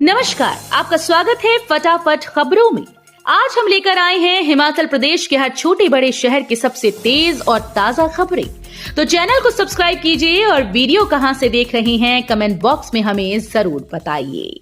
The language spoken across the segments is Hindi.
नमस्कार, आपका स्वागत है फटाफट खबरों में। आज हम लेकर आए हैं हिमाचल प्रदेश के हर छोटे बड़े शहर की सबसे तेज और ताजा खबरें। तो चैनल को सब्सक्राइब कीजिए और वीडियो कहां से देख रहे हैं कमेंट बॉक्स में हमें जरूर बताइए।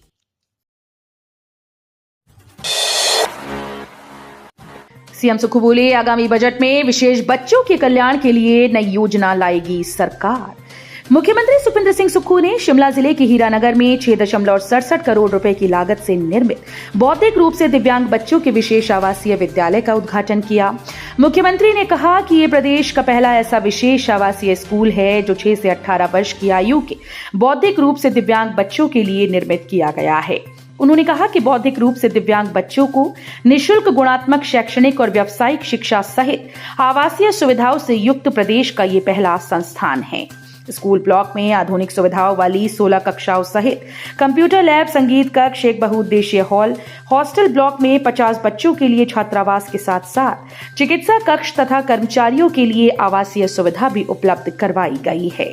सीएम सुक्खू बोले, आगामी बजट में विशेष बच्चों के कल्याण के लिए नई योजना लाएगी सरकार। मुख्यमंत्री सुखविंदर सिंह सुक्खू ने शिमला जिले के हीरानगर में 6.67 करोड़ रुपए की लागत से निर्मित बौद्धिक रूप से दिव्यांग बच्चों के विशेष आवासीय विद्यालय का उद्घाटन किया। मुख्यमंत्री ने कहा कि ये प्रदेश का पहला ऐसा विशेष आवासीय स्कूल है जो 6 से 18 वर्ष की आयु के बौद्धिक रूप से दिव्यांग बच्चों के लिए निर्मित किया गया है। उन्होंने कहा कि बौद्धिक रूप से दिव्यांग बच्चों को निःशुल्क गुणात्मक शैक्षणिक और व्यावसायिक शिक्षा सहित आवासीय सुविधाओं से युक्त प्रदेश का ये पहला संस्थान है। स्कूल ब्लॉक में आधुनिक सुविधाओं वाली 16 कक्षाओं सहित कंप्यूटर लैब, संगीत कक्ष, एक बहुउद्देशीय हॉल, हॉस्टल ब्लॉक में 50 बच्चों के लिए छात्रावास के साथ साथ चिकित्सा कक्ष तथा कर्मचारियों के लिए आवासीय सुविधा भी उपलब्ध करवाई गई है।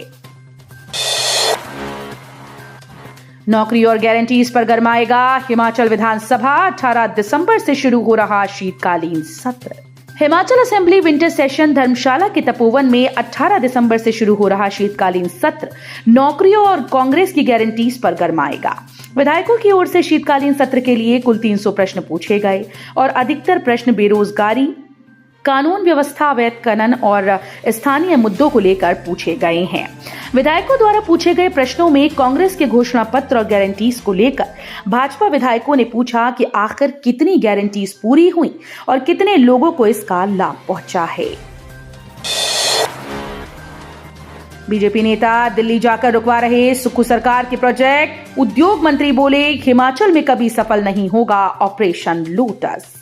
नौकरी और गारंटीज पर गरमाएगा हिमाचल विधानसभा। 18 दिसंबर से शुरू हो रहा शीतकालीन सत्र। हिमाचल असेंबली विंटर सेशन धर्मशाला के तपोवन में 18 दिसंबर से शुरू हो रहा शीतकालीन सत्र नौकरियों और कांग्रेस की गारंटीज पर गरमाएगा। विधायकों की ओर से शीतकालीन सत्र के लिए कुल 300 प्रश्न पूछे गए और अधिकतर प्रश्न बेरोजगारी, कानून व्यवस्था, अवैध खनन और स्थानीय मुद्दों को लेकर पूछे गए हैं। विधायकों द्वारा पूछे गए प्रश्नों में कांग्रेस के घोषणा पत्र और गारंटीज को लेकर भाजपा विधायकों ने पूछा कि आखिर कितनी गारंटीज पूरी हुई और कितने लोगों को इसका लाभ पहुंचा है। बीजेपी नेता दिल्ली जाकर रुकवा रहे सुक्खू सरकार के प्रोजेक्ट। उद्योग मंत्री बोले, हिमाचल में कभी सफल नहीं होगा ऑपरेशन लोटस।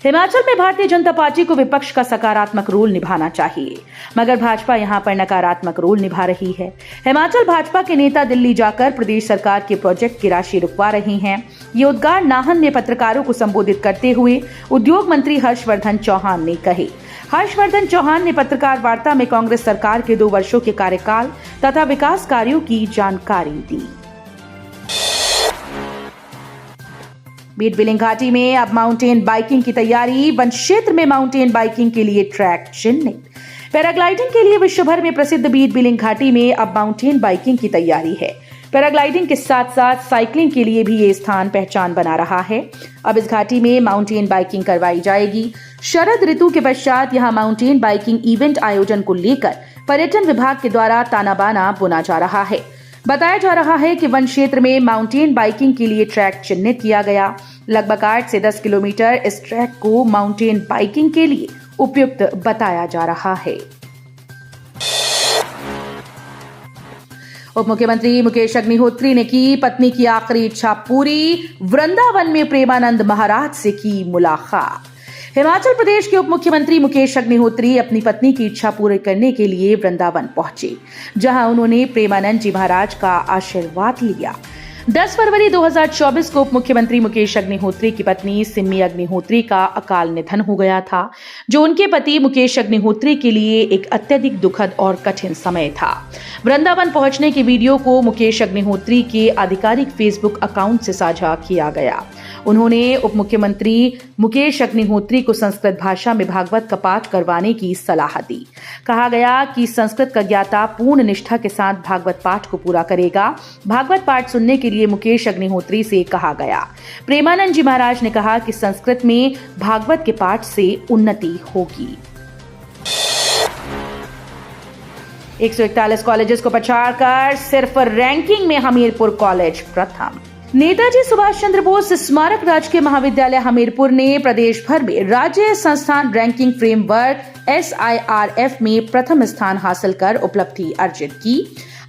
हिमाचल में भारतीय जनता पार्टी को विपक्ष का सकारात्मक रोल निभाना चाहिए, मगर भाजपा यहां पर नकारात्मक रोल निभा रही है। हिमाचल भाजपा के नेता दिल्ली जाकर प्रदेश सरकार के प्रोजेक्ट की राशि रुकवा रहे हैं। ये उद्गार नाहन में पत्रकारों को संबोधित करते हुए उद्योग मंत्री हर्षवर्धन चौहान ने कहे। हर्षवर्धन चौहान ने पत्रकार वार्ता में कांग्रेस सरकार के 2 वर्षों के कार्यकाल तथा विकास कार्यों की जानकारी दी। बीट बिलिंग घाटी में अब माउंटेन बाइकिंग की तैयारी। वन क्षेत्र में माउंटेन बाइकिंग के लिए ट्रैक चिन्हित। पैराग्लाइडिंग के लिए विश्व भर में प्रसिद्ध बीट बिलिंग घाटी में अब माउंटेन बाइकिंग की तैयारी है। पैराग्लाइडिंग के साथ साथ साइकिलिंग के लिए भी ये स्थान पहचान बना रहा है। अब इस घाटी में माउंटेन बाइकिंग करवाई जाएगी। शरद ऋतु के पश्चात यहाँ माउंटेन बाइकिंग इवेंट आयोजन को लेकर पर्यटन विभाग के द्वारा ताना बाना बुना जा रहा है। बताया जा रहा है कि वन क्षेत्र में माउंटेन बाइकिंग के लिए ट्रैक चिन्हित किया गया। लगभग 8 से 10 किलोमीटर इस ट्रैक को माउंटेन बाइकिंग के लिए उपयुक्त बताया जा रहा है। उप मुख्यमंत्री मुकेश अग्निहोत्री ने की पत्नी की आखिरी इच्छा पूरी। वृंदावन में प्रेमानंद महाराज से की मुलाकात। हिमाचल प्रदेश के उप मुख्यमंत्री मुकेश अग्निहोत्री अपनी पत्नी की इच्छा पूरी करने के लिए वृंदावन पहुंचे, जहां उन्होंने प्रेमानंद जी महाराज का आशीर्वाद लिया। 10 फरवरी 2024 को उप मुख्यमंत्री मुकेश अग्निहोत्री की पत्नी सिम्मी अग्निहोत्री का अकाल निधन हो गया था, जो उनके पति मुकेश अग्निहोत्री के लिए एक अत्यधिक दुखद और कठिन समय था। वृंदावन पहुंचने के वीडियो को मुकेश अग्निहोत्री के आधिकारिक फेसबुक अकाउंट से साझा किया गया। उन्होंने उप मुख्यमंत्री मुकेश अग्निहोत्री को संस्कृत भाषा में भागवत का पाठ करवाने की सलाह दी। कहा गया कि संस्कृत का ज्ञाता पूर्ण निष्ठा के साथ भागवत पाठ को पूरा करेगा। भागवत पाठ सुनने के लिए मुकेश अग्निहोत्री से कहा गया। प्रेमानंद जी महाराज ने कहा कि संस्कृत में भागवत के पाठ से उन्नति होगी। 141 कॉलेजेस को पछाड़कर सिर्फ रैंकिंग में हमीरपुर कॉलेज प्रथम। नेताजी सुभाष चंद्र बोस स्मारक राजकीय महाविद्यालय हमीरपुर ने प्रदेश भर में राज्य संस्थान रैंकिंग फ्रेमवर्क SIRF में प्रथम स्थान हासिल कर उपलब्धि अर्जित की।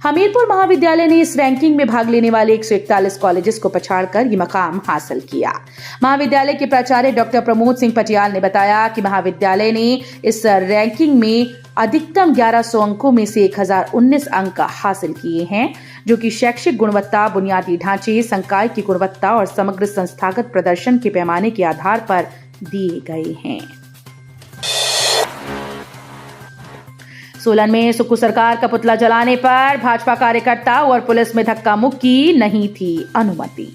हमीरपुर महाविद्यालय ने इस रैंकिंग में भाग लेने वाले 141 कॉलेजेस को पछाड़कर ये मकाम हासिल किया। महाविद्यालय के प्राचार्य डॉक्टर प्रमोद सिंह पटियाल ने बताया कि महाविद्यालय ने इस रैंकिंग में अधिकतम 1100 अंकों में से 1019 अंक हासिल किए हैं, जो कि शैक्षिक गुणवत्ता, बुनियादी ढांचे, संकाय की गुणवत्ता और समग्र संस्थागत प्रदर्शन के पैमाने के आधार पर दिए गए हैं। सोलन में सुक्खू सरकार का पुतला जलाने पर भाजपा कार्यकर्ता और पुलिस में धक्का मुक्की, नहीं थी अनुमति।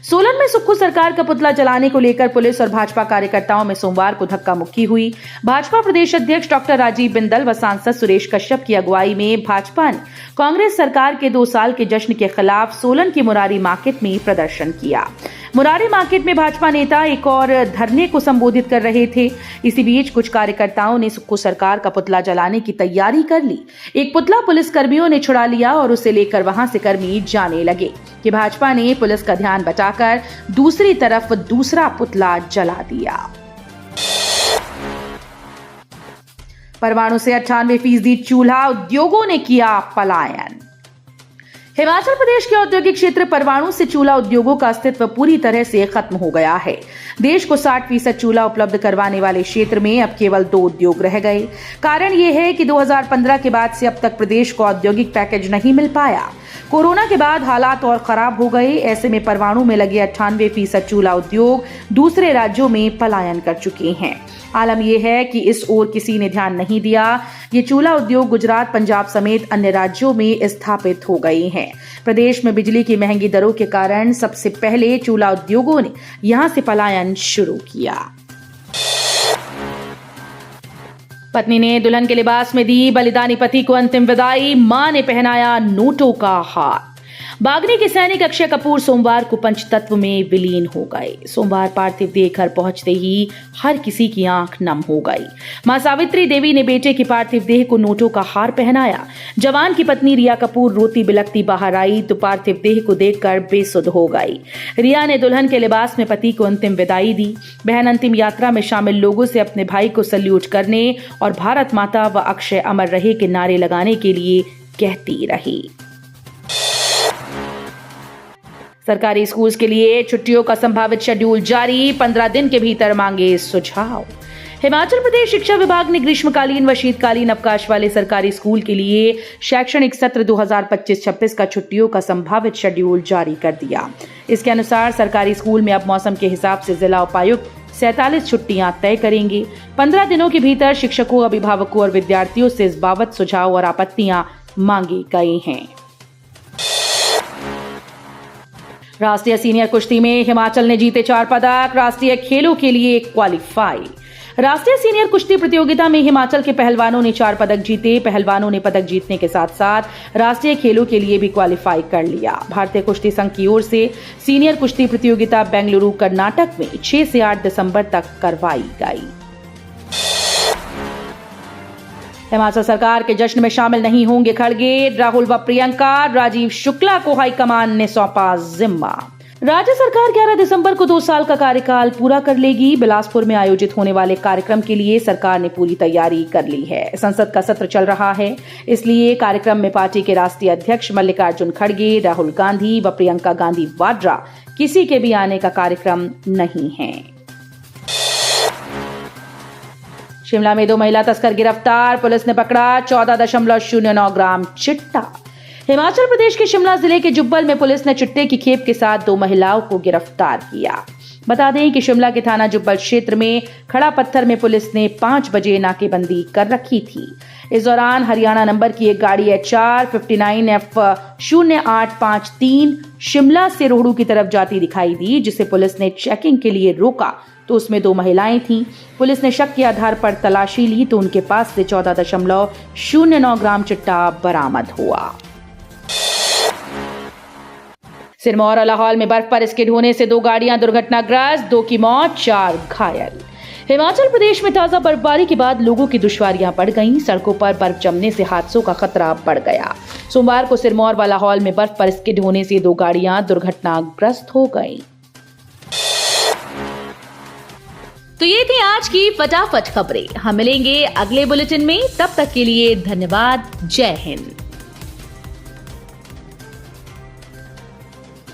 सोलन में सुक्खू सरकार का पुतला जलाने को लेकर पुलिस और भाजपा कार्यकर्ताओं में सोमवार को धक्का मुक्की हुई। भाजपा प्रदेश अध्यक्ष डॉक्टर राजीव बिंदल व सांसद सुरेश कश्यप की अगुवाई में भाजपा ने कांग्रेस सरकार के 2 साल के जश्न के खिलाफ सोलन की मुरारी मार्केट में प्रदर्शन किया। मुरारी मार्केट में भाजपा नेता एक और धरने को संबोधित कर रहे थे। इसी बीच कुछ कार्यकर्ताओं ने सुक्खू सरकार का पुतला जलाने की तैयारी कर ली। एक पुतला पुलिस कर्मियों ने छुड़ा लिया और उसे लेकर वहां से कर्मी जाने लगे कि भाजपा ने पुलिस का ध्यान बचाकर दूसरी तरफ दूसरा पुतला जला दिया। परवाणु से 98% चूल्हा उद्योगों ने किया पलायन। हिमाचल प्रदेश के औद्योगिक क्षेत्र परवाणु से चूल्हा उद्योगों का अस्तित्व पूरी तरह से खत्म हो गया है। देश को 60% चूल्हा उपलब्ध करवाने वाले क्षेत्र में अब केवल 2 उद्योग रह गए। कारण यह है कि 2015 के बाद से अब तक प्रदेश को औद्योगिक पैकेज नहीं मिल पाया। कोरोना के बाद हालात और खराब हो गए। ऐसे में परवाणु में लगे 98% चूल्हा उद्योग दूसरे राज्यों में पलायन कर चुके हैं। आलम यह है कि इस ओर किसी ने ध्यान नहीं दिया। ये चूल्हा उद्योग गुजरात, पंजाब समेत अन्य राज्यों में स्थापित हो गए हैं। प्रदेश में बिजली की महंगी दरों के कारण सबसे पहले चूल्हा उद्योगों ने यहां से पलायन शुरू किया। पत्नी ने दुल्हन के लिबास में दी बलिदानी पति को अंतिम विदाई, मां ने पहनाया नोटों का हार। बागनी के सैनिक अक्षय कपूर सोमवार को पंचतत्व में विलीन हो गए। सोमवार पार्थिव देह घर पहुंचते ही हर किसी की आंख नम हो गई। मां सावित्री देवी ने बेटे की पार्थिव देह को नोटों का हार पहनाया। जवान की पत्नी रिया कपूर रोती बिलखती बाहर आई तो पार्थिव देह को देखकर बेसुध हो गई। रिया ने दुल्हन के लिबास में पति को अंतिम विदाई दी। बहन अंतिम यात्रा में शामिल लोगों से अपने भाई को सल्यूट करने और भारत माता व अक्षय अमर रहे के नारे लगाने के लिए कहती रही। सरकारी स्कूल्स के लिए छुट्टियों का संभावित शेड्यूल जारी, 15 दिन के भीतर मांगे सुझाव। हिमाचल प्रदेश शिक्षा विभाग ने ग्रीष्मकालीन व शीतकालीन अवकाश वाले सरकारी स्कूल के लिए शैक्षणिक सत्र 2025-26 का छुट्टियों का संभावित शेड्यूल जारी कर दिया। इसके अनुसार सरकारी स्कूल में अब मौसम के हिसाब से जिला उपायुक्त 47 छुट्टियां तय करेंगे। 15 दिनों के भीतर शिक्षकों, अभिभावकों और विद्यार्थियों से इस बाबत सुझाव और आपत्तियां मांगे गए हैं। राष्ट्रीय सीनियर कुश्ती में हिमाचल ने जीते 4 पदक, राष्ट्रीय खेलों के लिए क्वालिफाई। राष्ट्रीय सीनियर कुश्ती प्रतियोगिता में हिमाचल के पहलवानों ने 4 पदक जीते। पहलवानों ने पदक जीतने के साथ साथ राष्ट्रीय खेलों के लिए भी क्वालिफाई कर लिया। भारतीय कुश्ती संघ की ओर से सीनियर कुश्ती प्रतियोगिता बेंगलुरु, कर्नाटक में 6 से 8 दिसंबर तक करवाई गई। हिमाचल सरकार के जश्न में शामिल नहीं होंगे खड़गे, राहुल व प्रियंका, राजीव शुक्ला को हाईकमान ने सौंपा जिम्मा। राज्य सरकार 11 दिसंबर को 2 साल का कार्यकाल पूरा कर लेगी। बिलासपुर में आयोजित होने वाले कार्यक्रम के लिए सरकार ने पूरी तैयारी कर ली है। संसद का सत्र चल रहा है, इसलिए कार्यक्रम में पार्टी के राष्ट्रीय अध्यक्ष मल्लिकार्जुन खड़गे, राहुल गांधी व प्रियंका गांधी वाड्रा किसी के भी आने का कार्यक्रम नहीं है। शिमला में 2 महिला तस्कर गिरफ्तार, पुलिस ने पकड़ा 14.09 ग्राम चिट्टा। हिमाचल प्रदेश के शिमला जिले के जुब्बल में पुलिस ने चिट्टे की खेप के साथ 2 महिलाओं को गिरफ्तार किया। बता दें कि शिमला के थाना जुब्बल क्षेत्र में खड़ा पत्थर में पुलिस ने 5 बजे नाकेबंदी कर रखी थी। इस दौरान हरियाणा नंबर की एक गाड़ी HR 59F0853 शिमला से रोहडू की तरफ जाती दिखाई दी, जिसे पुलिस ने चेकिंग के लिए रोका तो उसमें 2 महिलाएं थीं। पुलिस ने शक के आधार पर तलाशी ली तो उनके पास से 14.09 ग्राम चिट्टा बरामद हुआ। सिरमौर और लाहौल में बर्फ पर स्किड होने से 2 गाड़ियां दुर्घटनाग्रस्त, 2 की मौत, 4 घायल। हिमाचल प्रदेश में ताजा बर्फबारी के बाद लोगों की दुश्वारियां बढ़ गईं। सड़कों पर बर्फ जमने से हादसों का खतरा बढ़ गया। सोमवार को सिरमौर व लाहौल में बर्फ पर स्किड होने से 2 गाड़ियां दुर्घटनाग्रस्त हो गईं। तो ये थी आज की फटाफट खबरें। हम मिलेंगे अगले बुलेटिन में, तब तक के लिए धन्यवाद। जय हिंद।